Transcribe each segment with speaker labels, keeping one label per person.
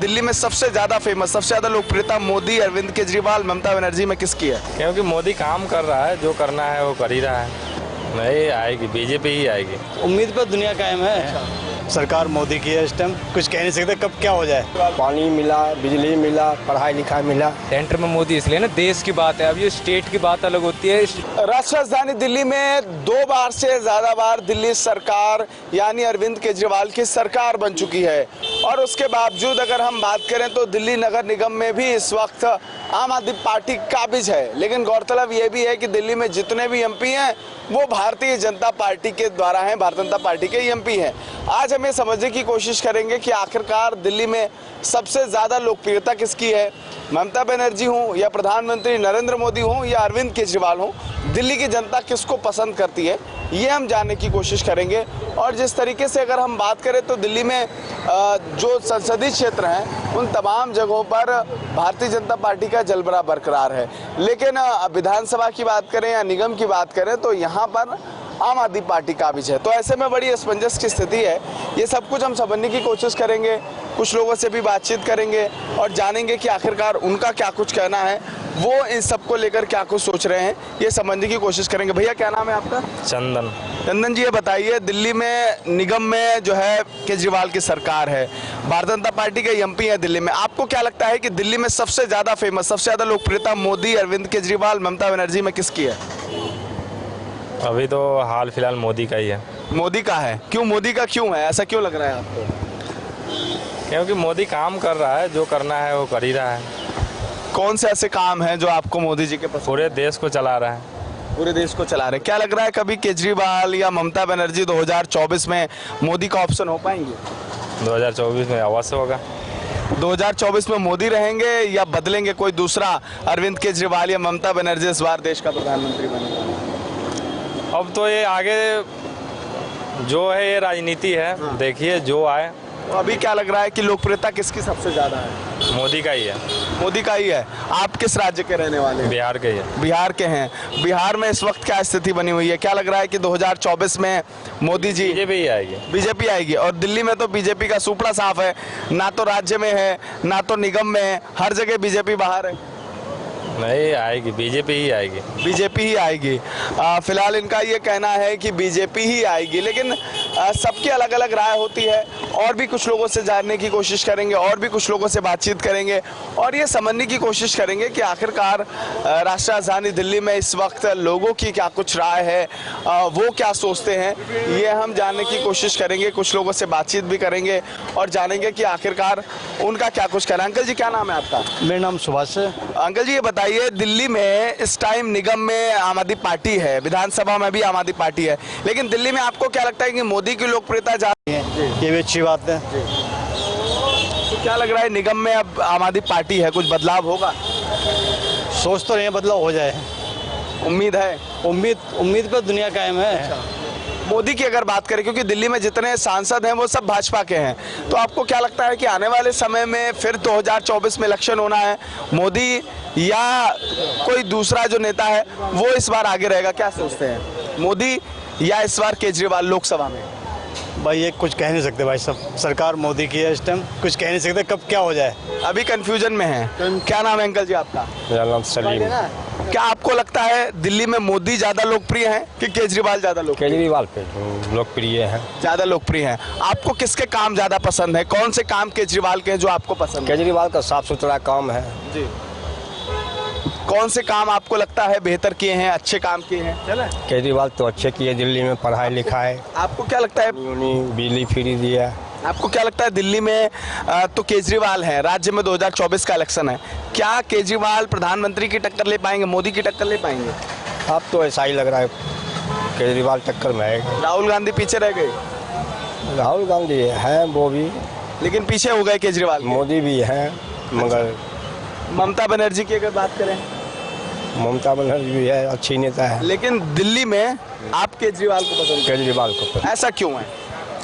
Speaker 1: दिल्ली में सबसे ज्यादा फेमस, सबसे ज्यादा लोकप्रियता मोदी, अरविंद केजरीवाल, ममता बनर्जी में किसकी है?
Speaker 2: क्योंकि मोदी काम कर रहा है, जो करना है वो कर ही रहा है। नहीं आएगी, बीजेपी ही आएगी।
Speaker 3: उम्मीद पर दुनिया कायम है। सरकार मोदी की है, इस टाइम कुछ कह नहीं सकते कब क्या हो जाए।
Speaker 4: पानी मिला, बिजली मिला, पढ़ाई लिखाई मिला।
Speaker 5: सेंटर में मोदी इसलिए ना, देश की बात है, अब ये स्टेट की बात अलग होती है।
Speaker 1: राष्ट्रीय राजधानी दिल्ली में 2 बार से ज्यादा बार दिल्ली सरकार यानी अरविंद केजरीवाल की सरकार बन चुकी है और उसके बावजूद अगर हम बात करें तो दिल्ली नगर निगम में भी इस वक्त आम आदमी पार्टी काबिज है। लेकिन गौरतलब ये भी है कि दिल्ली में जितने भी एमपी हैं वो भारतीय जनता पार्टी के द्वारा हैं, भारतीय जनता पार्टी के एमपी हैं। आज हम ये समझने की कोशिश करेंगे कि आखिरकार दिल्ली में सबसे ज़्यादा लोकप्रियता किसकी है, ममता बनर्जी हों या प्रधानमंत्री नरेंद्र मोदी हों या अरविंद केजरीवाल हों, दिल्ली की जनता किसको पसंद करती है ये हम जानने की कोशिश करेंगे। और जिस तरीके से अगर हम बात करें तो दिल्ली में जो संसदीय क्षेत्र हैं उन तमाम जगहों पर भारतीय जनता पार्टी का जलवा बरकरार है। लेकिन विधानसभा की बात करें या निगम की बात करें तो यहाँ पर आम आदमी पार्टी काबिज है। तो ऐसे में बड़ी असमंजस की स्थिति है। ये सब कुछ हम समझने की कोशिश करेंगे, कुछ लोगों से भी बातचीत करेंगे और जानेंगे कि आखिरकार उनका क्या कुछ कहना है, वो इन सबको लेकर क्या कुछ सोच रहे हैं, ये समझने की कोशिश करेंगे। भैया क्या नाम है आपका?
Speaker 2: चंदन।
Speaker 1: चंदन जी, ये बताइए, दिल्ली में निगम में जो है केजरीवाल की सरकार है, भारतीय जनता पार्टी के एमपी है दिल्ली में, आपको क्या लगता है कि दिल्ली में सबसे ज्यादा फेमस, सबसे ज्यादा लोकप्रियता मोदी, अरविंद केजरीवाल, ममता बनर्जी में किसकी है?
Speaker 2: अभी तो हाल फिलहाल मोदी का ही है।
Speaker 1: मोदी का है? क्यों मोदी का क्यों है, ऐसा क्यों लग रहा है आपको?
Speaker 2: क्योंकि मोदी काम कर रहा है, जो करना है वो कर ही रहा है।
Speaker 1: कौन से ऐसे काम हैं जो आपको मोदी जी के पसंद?
Speaker 2: पूरे देश को चला रहा है।
Speaker 1: पूरे देश को चला रहे। क्या लग रहा है कभी केजरीवाल या ममता बनर्जी 2024 में मोदी का ऑप्शन हो पाएंगे?
Speaker 2: 2024 में अवश्य होगा।
Speaker 1: 2024 में मोदी रहेंगे या बदलेंगे, कोई दूसरा अरविंद केजरीवाल या ममता बनर्जी इस बार देश का प्रधानमंत्री बनेगा?
Speaker 2: अब तो ये आगे जो है ये राजनीति है, देखिए जो आए।
Speaker 1: तो अभी क्या लग रहा है कि लोकप्रियता किसकी सबसे ज्यादा है?
Speaker 2: मोदी का ही है।
Speaker 1: मोदी का ही है। आप किस राज्य के रहने वाले हैं?
Speaker 2: बिहार के ही है।
Speaker 1: बिहार के हैं। बिहार में इस वक्त क्या स्थिति बनी हुई है? क्या लग रहा है कि 2024 में मोदी जी?
Speaker 2: बीजेपी ही आएगी।
Speaker 1: बीजेपी आएगी। और दिल्ली में तो बीजेपी का सुपड़ा साफ है, ना तो राज्य में है ना तो निगम में है, हर जगह बीजेपी बाहर है।
Speaker 2: नहीं आएगी, बीजेपी ही आएगी।
Speaker 1: बीजेपी ही आएगी। फिलहाल इनका ये कहना है कि बीजेपी ही आएगी, लेकिन सबकी अलग अलग राय होती है। और भी कुछ लोगों से जानने की कोशिश करेंगे, और भी कुछ लोगों से बातचीत करेंगे और ये समझने की कोशिश करेंगे कि आखिरकार राष्ट्रीय राजधानी दिल्ली में इस वक्त लोगों की क्या कुछ राय है, वो क्या सोचते हैं, ये हम जानने की कोशिश करेंगे। कुछ लोगों से बातचीत भी करेंगे और जानेंगे कि आखिरकार उनका क्या कुछ कहना है। अंकल जी क्या नाम है आपका?
Speaker 3: मेरा नाम सुभाष है।
Speaker 1: अंकल जी ये बताइए, दिल्ली में इस टाइम निगम में आम आदमी पार्टी है, विधानसभा में भी आम आदमी पार्टी है, लेकिन दिल्ली में आपको क्या लगता है कि मोदी की लोकप्रियता जा रही है?
Speaker 3: ये भी अच्छी बात है।
Speaker 1: तो क्या लग रहा है निगम में अब आम आदमी पार्टी है, कुछ बदलाव होगा?
Speaker 3: सोच तो रहे हैं बदलाव हो जाए,
Speaker 1: उम्मीद है?
Speaker 3: उम्मीद पर दुनिया कायम है।
Speaker 1: मोदी की अगर बात करें, क्योंकि दिल्ली में जितने सांसद हैं वो सब भाजपा के हैं, तो आपको क्या लगता है कि आने वाले समय में फिर 2024 में इलेक्शन होना है, मोदी या कोई दूसरा जो नेता है वो इस बार आगे रहेगा? क्या सोचते हैं, मोदी या इस बार केजरीवाल लोकसभा में?
Speaker 3: भाई ये कुछ कह नहीं सकते भाई, सब सरकार मोदी की है, इस टाइम कुछ कह नहीं सकते कब क्या हो जाए।
Speaker 1: अभी कंफ्यूजन में है। क्या नाम है अंकल जी आपका?
Speaker 2: मेरा नाम सलीम।
Speaker 1: क्या आपको लगता है दिल्ली में मोदी ज्यादा लोकप्रिय हैं कि केजरीवाल ज्यादा लोकप्रिय?
Speaker 4: केजरीवाल पे लोकप्रिय है।
Speaker 1: ज्यादा लोकप्रिय हैं। आपको किसके काम ज्यादा पसंद है? कौन से काम केजरीवाल के हैं जो आपको पसंद है?
Speaker 4: केजरीवाल का साफ सुथरा काम है
Speaker 1: जी। कौन से काम आपको लगता है बेहतर किए हैं, अच्छे काम किए हैं? चला
Speaker 4: केजरीवाल तो अच्छे किए, दिल्ली में पढ़ाई लिखाई,
Speaker 1: आपको क्या लगता है?
Speaker 4: बिजली फ्री दिया।
Speaker 1: आपको क्या लगता है दिल्ली में तो केजरीवाल है, राज्य में 2024 का इलेक्शन है, क्या केजरीवाल प्रधानमंत्री की टक्कर ले पाएंगे, मोदी की टक्कर ले पाएंगे?
Speaker 4: अब तो ऐसा ही लग रहा है केजरीवाल टक्कर में आएगा।
Speaker 1: राहुल गांधी पीछे रह गए?
Speaker 4: राहुल गांधी है वो भी,
Speaker 1: लेकिन पीछे हो गए केजरीवाल के।
Speaker 4: मोदी भी है, मगर
Speaker 1: ममता बनर्जी की अगर बात करें,
Speaker 4: ममता बनर्जी भी है, अच्छी नेता है।
Speaker 1: लेकिन दिल्ली में आप केजरीवाल को पसंद?
Speaker 4: केजरीवाल को।
Speaker 1: ऐसा क्यों है?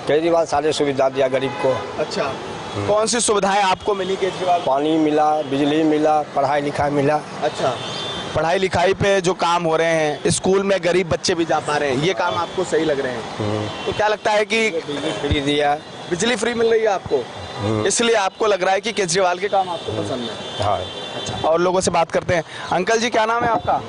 Speaker 4: केजरीवाल सारे सुविधा दिया गरीब को।
Speaker 1: अच्छा, कौन सी सुविधाएं आपको मिली केजरीवाल?
Speaker 4: पानी मिला, बिजली मिला, पढ़ाई लिखाई मिला।
Speaker 1: अच्छा, पढ़ाई लिखाई पे जो काम हो रहे हैं, स्कूल में गरीब बच्चे भी जा पा रहे हैं, ये काम आपको सही लग रहे हैं? तो क्या लगता है कि
Speaker 4: बिजली फ्री दिया,
Speaker 1: बिजली फ्री मिल रही है आपको? इसलिए आपको लग रहा है कि केजरीवाल के काम आपको पसंद है।
Speaker 4: हाँ।
Speaker 1: अच्छा, और लोगों से बात करते हैं। अंकल जी, क्या नाम है आपका?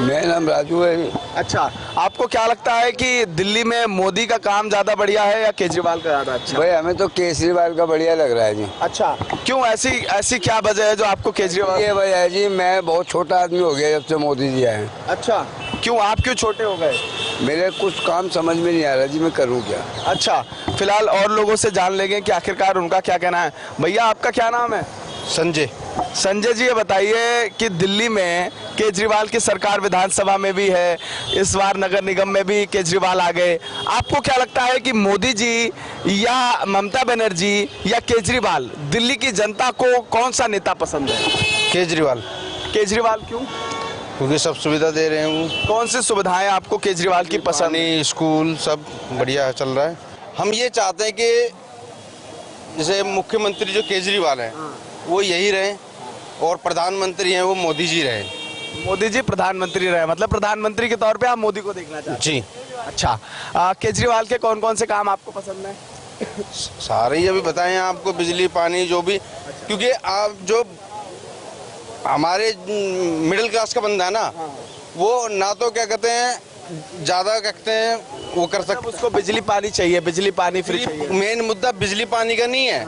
Speaker 6: मेरा नाम राजू है।
Speaker 1: अच्छा, आपको क्या लगता है कि दिल्ली में मोदी का काम ज्यादा बढ़िया है या केजरीवाल का ज्यादा अच्छा?
Speaker 6: भाई हमें तो केजरीवाल का बढ़िया लग रहा है जी।
Speaker 1: अच्छा, क्यों? ऐसी क्या वजह है जो आपको केजरीवाल?
Speaker 6: ये वजह है जी, मैं बहुत छोटा आदमी हो गया जब से मोदी जी आए।
Speaker 1: अच्छा, क्यों? आप क्यों छोटे हो गए?
Speaker 6: मेरे कुछ काम समझ में नहीं आ रहा जी, मैं करूँ क्या।
Speaker 1: अच्छा, फिलहाल और लोगों से जान लेंगे कि आखिरकार उनका क्या कहना है। भैया, आपका क्या नाम है?
Speaker 3: संजय।
Speaker 1: संजय जी, ये बताइए कि दिल्ली में केजरीवाल की सरकार विधानसभा में भी है, इस बार नगर निगम में भी केजरीवाल आ गए। आपको क्या लगता है कि मोदी जी या ममता बनर्जी या केजरीवाल, दिल्ली की जनता को कौन सा नेता पसंद है?
Speaker 3: केजरीवाल।
Speaker 1: केजरीवाल क्यों?
Speaker 3: क्योंकि सब सुविधा दे रहे हैं वो।
Speaker 1: कौन सी सुविधाएं आपको केजरीवाल की पसंद?
Speaker 3: पानी, स्कूल सब बढ़िया चल रहा है। हम ये चाहते हैं कि जैसे मुख्यमंत्री जो केजरीवाल हैं वो यही रहे और प्रधानमंत्री हैं वो मोदी जी रहे।
Speaker 1: मोदी जी प्रधानमंत्री रहे, मतलब प्रधानमंत्री के तौर पे आप मोदी को देखना चाहते
Speaker 3: जी।
Speaker 1: हैं। अच्छा, केजरीवाल के कौन कौन से काम आपको पसंद है?
Speaker 3: सारे ही अभी बताएं आपको, बिजली, पानी, जो भी। क्योंकि आप जो हमारे मिडिल क्लास का बंदा है ना, वो ना तो क्या कहते हैं ज़्यादा कहते हैं वो कर सकते,
Speaker 1: उसको बिजली पानी चाहिए, बिजली पानी फ्री चाहिए।
Speaker 3: मेन मुद्दा बिजली पानी का नहीं है।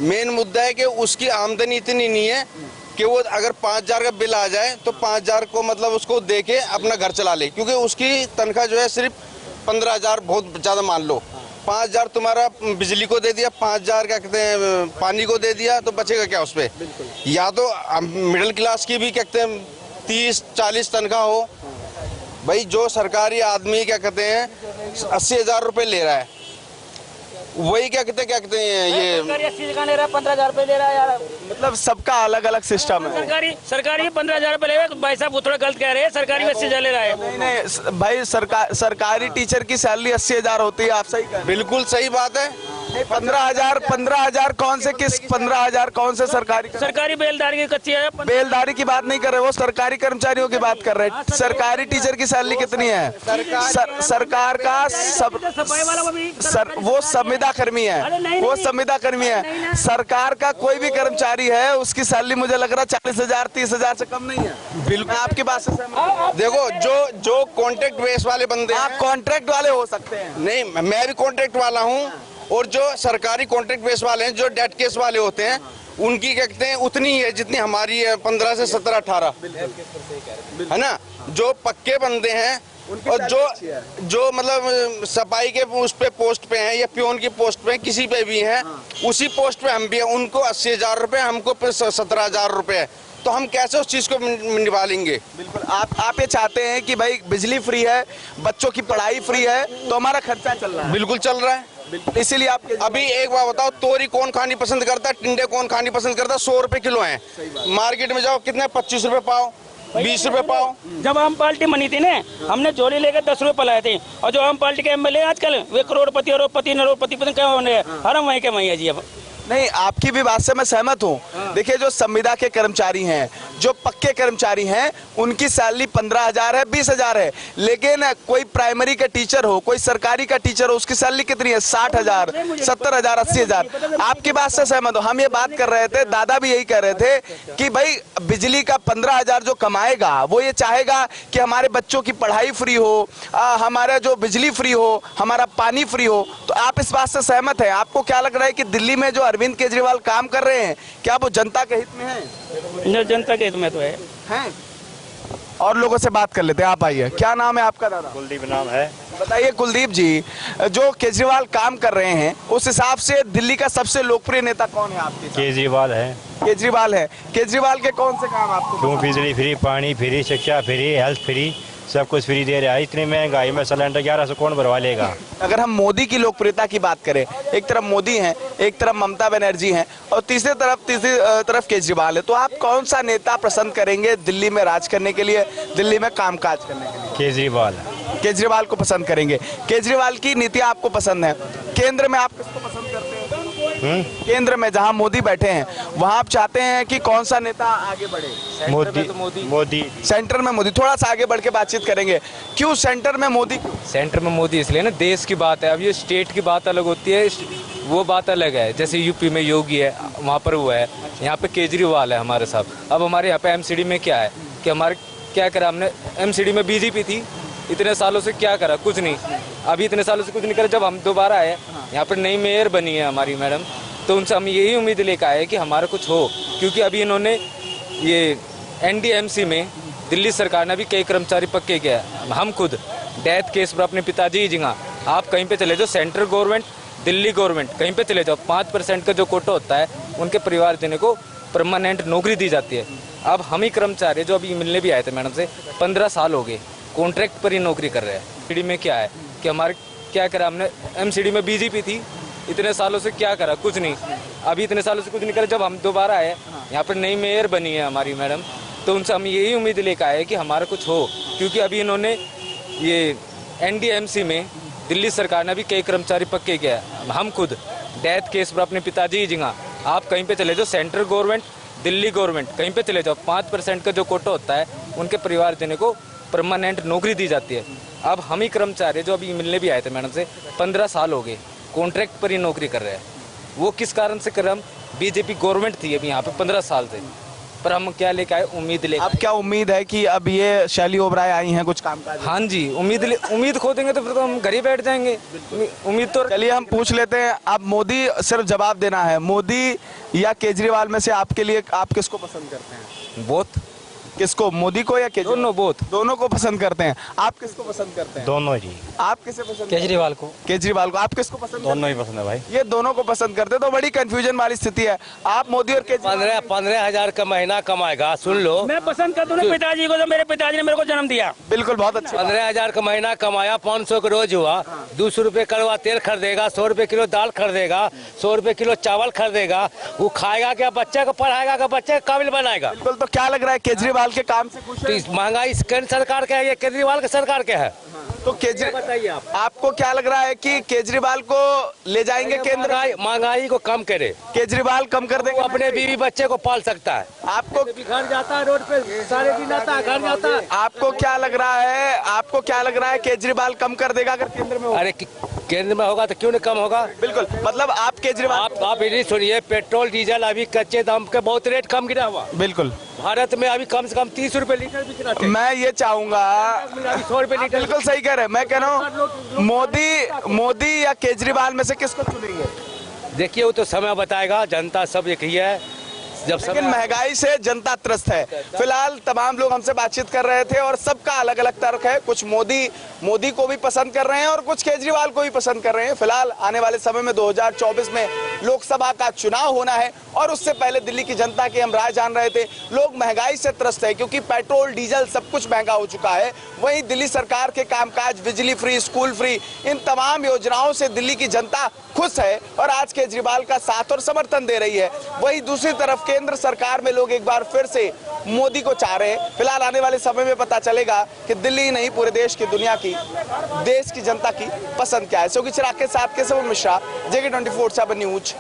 Speaker 3: मेन मुद्दा है कि उसकी आमदनी इतनी नहीं है कि वो अगर 5,000 का बिल आ जाए तो 5,000 को मतलब उसको दे के अपना घर चला ले, क्योंकि उसकी तनख्वाह जो है सिर्फ 15,000, बहुत ज़्यादा मान लो। 5,000 तुम्हारा बिजली को दे दिया, 5,000 क्या कहते हैं पानी को दे दिया, तो बचेगा क्या उस पर? या तो मिडिल क्लास की भी क्या कहते हैं 30-40 तनख्वाह हो। भाई जो सरकारी आदमी क्या कहते हैं 80,000 रुपये ले रहा है, वही क्या कहते हैं ये
Speaker 7: 80 जगह ले रहा है, 15,000 रुपए ले रहा है यार।
Speaker 1: मतलब सबका अलग अलग सिस्टम है।
Speaker 7: सरकारी 15,000 रुपए ले रहा है। भाई साहब वो थोड़ा गलत कह रहे हैं, सरकारी 80,000 ले रहा है।
Speaker 1: नहीं भाई, सरकारी टीचर की सैलरी 80,000 होती है, आप सही कह रहे हैं।
Speaker 3: बिल्कुल सही बात है।
Speaker 1: 15,000 कौन से, किस 15,000 कौन से
Speaker 7: सरकारी बेलदारी की कच्ची है।
Speaker 1: बेलदारी की बात नहीं कर रहे, वो सरकारी कर्मचारियों की बात कर रहे हैं। सरकारी टीचर की सैलरी कितनी है? सरकार का वो संविदा कर्मी है, वो संविदा कर्मी है। सरकार का कोई भी कर्मचारी है, उसकी सैलरी मुझे लग रहा है 40,000 30,000 से कम नहीं है। बिल्कुल आपकी बात से सहमत हूं।
Speaker 3: देखो जो कॉन्ट्रैक्ट बेस वाले बंदे,
Speaker 1: आप कॉन्ट्रैक्ट वाले हो सकते हैं।
Speaker 3: नहीं, मैं भी कॉन्ट्रैक्ट वाला हूँ। और जो सरकारी कॉन्ट्रैक्ट बेस वाले हैं, जो डेट केस वाले होते हैं, उनकी क्या कहते हैं उतनी है जितनी हमारी है, 15 से 17 18, है ना। जो पक्के बंदे हैं और जो मतलब सफाई के उस पे पोस्ट पे हैं या प्योन की पोस्ट पे, किसी पे भी हैं, उसी पोस्ट पे हम भी हैं, उनको 80,000 रुपये, हमको 17,000 रुपये। तो हम कैसे उस चीज़ को निभालेंगे?
Speaker 1: बिल्कुल, आप ये चाहते हैं कि भाई बिजली फ्री है, बच्चों की पढ़ाई फ्री है, तो हमारा खर्चा चल रहा है।
Speaker 3: बिल्कुल चल रहा है।
Speaker 1: इसीलिए आप
Speaker 3: अभी एक बात बताओ, तोरी कौन खानी पसंद करता है, टिंडे कौन खानी पसंद करता है? 100 रुपए किलो है। मार्केट में जाओ कितने, 25 रुपए पाओ, 20 रुपए पाओ।
Speaker 7: जब आम पार्टी बनी थी ना, हमने झोली लेकर 10 रुपए पलाए थे। और जो आम पार्टी के एमएलए आजकल वे करोड़पति, अरबपति, नरोड़पति पता क्या होने, हर वहीं के वहीं है जी। अब
Speaker 1: नहीं, आपकी भी बात से मैं सहमत हूँ। देखिए, जो संविदा के कर्मचारी हैं, जो पक्के कर्मचारी हैं, उनकी सैलरी 15,000 है, 20,000 है। लेकिन कोई प्राइमरी का टीचर हो, कोई सरकारी का टीचर हो, उसकी सैलरी कितनी है? 60,000, 70,000, 80,000। आपकी बात से सहमत हूँ। हम ये बात कर रहे थे, दादा भी यही कह रहे थे कि भाई बिजली का 15,000 जो कमाएगा, वो ये चाहेगा कि हमारे बच्चों की पढ़ाई फ्री हो, हमारा जो बिजली फ्री हो, हमारा पानी फ्री हो। तो आप इस बात से सहमत हैं? आपको क्या लग रहा है कि दिल्ली में जो अरविंद केजरीवाल काम कर रहे हैं, क्या वो जनता के हित में है?
Speaker 7: जनता के हित में तो है।
Speaker 1: और लोगों से बात कर लेते हैं। आप आइए, क्या नाम है आपका? दादा
Speaker 4: कुलदीप नाम है।
Speaker 1: बताइए कुलदीप जी, जो केजरीवाल काम कर रहे हैं, उस हिसाब से दिल्ली का सबसे लोकप्रिय नेता कौन है आपके?
Speaker 4: केजरीवाल है।
Speaker 1: केजरीवाल है। केजरीवाल के कौन से काम आपको?
Speaker 4: क्यों? बिजली फ्री, पानी फ्री, शिक्षा फ्री, हेल्थ फ्री, सब कुछ फ्री दे रहा है। इतनी महंगाई में सिलेंडर 1100 कौन भरवा लेगा?
Speaker 1: अगर हम मोदी की लोकप्रियता की बात करें, एक तरफ मोदी हैं, एक तरफ ममता बनर्जी हैं, और तीसरी तरफ केजरीवाल है, तो आप कौन सा नेता पसंद करेंगे दिल्ली में राज करने के लिए, दिल्ली में कामकाज करने के लिए?
Speaker 4: केजरीवाल।
Speaker 1: केजरीवाल को पसंद करेंगे। केजरीवाल की नीतियां आपको पसंद है। केंद्र में आप किसको पसंद करते हैं? केंद्र में जहां मोदी बैठे हैं वहां आप चाहते हैं कि कौन सा नेता आगे बढ़े?
Speaker 4: मोदी
Speaker 1: सेंटर में मोदी। थोड़ा सा आगे बढ़ के बातचीत करेंगे। क्यों सेंटर में मोदी? क्यों?
Speaker 5: सेंटर में मोदी इसलिए ना, देश की बात है। अब ये स्टेट की बात अलग होती है, वो बात अलग है। जैसे यूपी में योगी है, वहाँ पर वो है, यहाँ पे केजरीवाल है हमारे साथ। अब हमारे यहाँ पे एमसीडी में क्या है कि हमारे क्या करा हमने, एमसीडी में बीजेपी थी, इतने सालों से क्या करा? कुछ नहीं। अभी इतने सालों से कुछ नहीं करा। जब हम दोबारा आए, यहाँ पर नई मेयर बनी है हमारी मैडम, तो उनसे हम यही उम्मीद लेकर आए कि हमारा कुछ हो, क्योंकि अभी इन्होंने ये एनडीएमसी में दिल्ली सरकार ने भी कई कर्मचारी पक्के किया है। हम खुद डेथ केस पर अपने पिताजी जिंगा, आप कहीं पे चले जाओ, सेंट्रल गवर्नमेंट, दिल्ली गवर्नमेंट, कहीं पे चले जाओ, 5% का जो कोटा होता है उनके परिवार देने को परमानेंट नौकरी दी जाती है। अब हम ही कर्मचारी जो अभी मिलने भी आए थे मैडम से, 15 साल हो गए कॉन्ट्रैक्ट पर ही नौकरी कर रहे हैं। एमसीडी में क्या है कि हमारे क्या करा हमने, एमसीडी में बीजेपी थी, इतने सालों से क्या करा? कुछ नहीं। अभी इतने सालों से कुछ नहीं करा। जब हम दोबारा आए, यहाँ पर नई मेयर बनी है हमारी मैडम, तो उनसे हम यही उम्मीद लेकर आए कि हमारा कुछ हो, क्योंकि अभी इन्होंने ये एनडीएमसी में दिल्ली सरकार ने भी कई कर्मचारी पक्के किया है। हम खुद डेथ केस पर अपने पिताजी जिंगा, आप कहीं पे चले जाओ, सेंट्रल गवर्नमेंट, दिल्ली गवर्नमेंट, कहीं पे चले जाओ, 5% का जो कोटा होता है उनके परिवार देने को परमानेंट नौकरी दी जाती है। अब हम ही कर्मचारी जो अभी मिलने भी आए थे मैडम से, 15 साल हो गए कॉन्ट्रैक्ट पर ही नौकरी कर रहे हैं। वो किस कारण से कर रहे? हम बीजेपी गवर्नमेंट थी अभी यहाँ पे 15 साल से, पर हम क्या लेके आए? उम्मीद लेके।
Speaker 1: अब क्या उम्मीद है कि अब ये शैली ओबराय आई हैं कुछ काम काज?
Speaker 5: हाँ जी, उम्मीद खो देंगे तो फिर तो हम घर ही बैठ जाएंगे। उम्मीद तो
Speaker 1: चलिए हम पूछ लेते हैं। अब मोदी, सिर्फ जवाब देना है, मोदी या केजरीवाल में से आपके लिए आप किसको पसंद करते हैं?
Speaker 5: बोथ।
Speaker 1: किसको, मोदी को या केजरीवाल?
Speaker 5: दोनों, बोथ।
Speaker 1: दोनों को पसंद करते हैं। आप किसको पसंद करते हैं?
Speaker 4: दोनों जी।
Speaker 1: आप किसे पसंद?
Speaker 7: केजरीवाल को।
Speaker 1: केजरीवाल को। आप किसको पसंद?
Speaker 4: दोनों ही पसंद है भाई।
Speaker 1: ये दोनों को पसंद करते हैं, तो बड़ी कंफ्यूजन वाली स्थिति है। आप मोदी और केजरीवाल?
Speaker 8: 15,000 का महीना कमाएगा, सुन लो।
Speaker 7: मैं पसंद करता हूँ पिताजी को, तो मेरे पिताजी ने मेरे को जन्म दिया।
Speaker 1: बिल्कुल, बहुत अच्छे।
Speaker 8: 15,000 का महीना कमाया, 500 का रोज हुआ, 200 रुपए कड़वा तेल खरीदेगा, 100 रुपए किलो दाल खरीदेगा, 100 रुपए किलो चावल खरीदेगा। वो खाएगा क्या? बच्चे को पढ़ाएगा क्या? बच्चे को काबिल बनाएगा।
Speaker 1: बिल्कुल। तो क्या लग रहा है, केजरीवाल के काम से खुश
Speaker 8: तो
Speaker 1: हैं?
Speaker 8: इस महंगाई केंद्र सरकार का है, ये केजरीवाल के सरकार के है।
Speaker 1: तो केजरीवाल,
Speaker 8: बताइए आप,
Speaker 1: आपको क्या लग रहा है कि केजरीवाल को ले जाएंगे केंद्र?
Speaker 8: महंगाई को कम करे,
Speaker 1: केजरीवाल कम कर देंगे?
Speaker 8: वो अपने बीवी बच्चे को पाल सकता है।
Speaker 1: आपको
Speaker 8: घर जाता है, रोड पे सारे दिन आता है, घर जाता है।
Speaker 1: आपको क्या लग रहा है, आपको क्या लग रहा है केजरीवाल कम कर देगा अगर केंद्र में होगा?
Speaker 8: अरे केंद्र में होगा तो क्यों नहीं कम होगा?
Speaker 1: बिल्कुल। मतलब आप केजरीवाल,
Speaker 8: आप ये सुनिए, पेट्रोल डीजल अभी कच्चे दाम के बहुत रेट कम गिरा हुआ।
Speaker 1: बिल्कुल।
Speaker 8: भारत में अभी कम से कम 30 रुपए लीटर बिक रहा है।
Speaker 1: मैं ये चाहूंगा,
Speaker 8: 100 रुपए लीटर।
Speaker 1: बिल्कुल सही कह रहे हैं। मैं कह रहा हूँ मोदी या केजरीवाल में से किसको चुनेंगे?
Speaker 8: देखिए वो तो समय बताएगा, जनता सब एक ही है। जब
Speaker 1: लेकिन महंगाई से जनता त्रस्त है। फिलहाल तमाम लोग हमसे बातचीत कर रहे थे और सबका अलग अलग तर्क है। कुछ मोदी को भी पसंद कर रहे हैं और कुछ केजरीवाल को भी पसंद कर रहे हैं। फिलहाल आने वाले समय में 2024 में लोकसभा का चुनाव होना है और उससे पहले दिल्ली की जनता की हम राय जान रहे थे। लोग महंगाई से त्रस्त है क्योंकि पेट्रोल डीजल सब कुछ महंगा हो चुका है। वहीं दिल्ली सरकार के कामकाज, बिजली फ्री, स्कूल फ्री, इन तमाम योजनाओं से दिल्ली की जनता खुश है और आज केजरीवाल का साथ और समर्थन दे रही है। वहीं दूसरी तरफ केंद्र सरकार में लोग एक बार फिर से मोदी को चाह रहे हैं। फिलहाल आने वाले समय में पता चलेगा कि दिल्ली नहीं पूरे देश की, दुनिया की, देश की जनता की पसंद क्या है। सो चिराग के साथ केशव मिश्रा, JK24 7 न्यूज।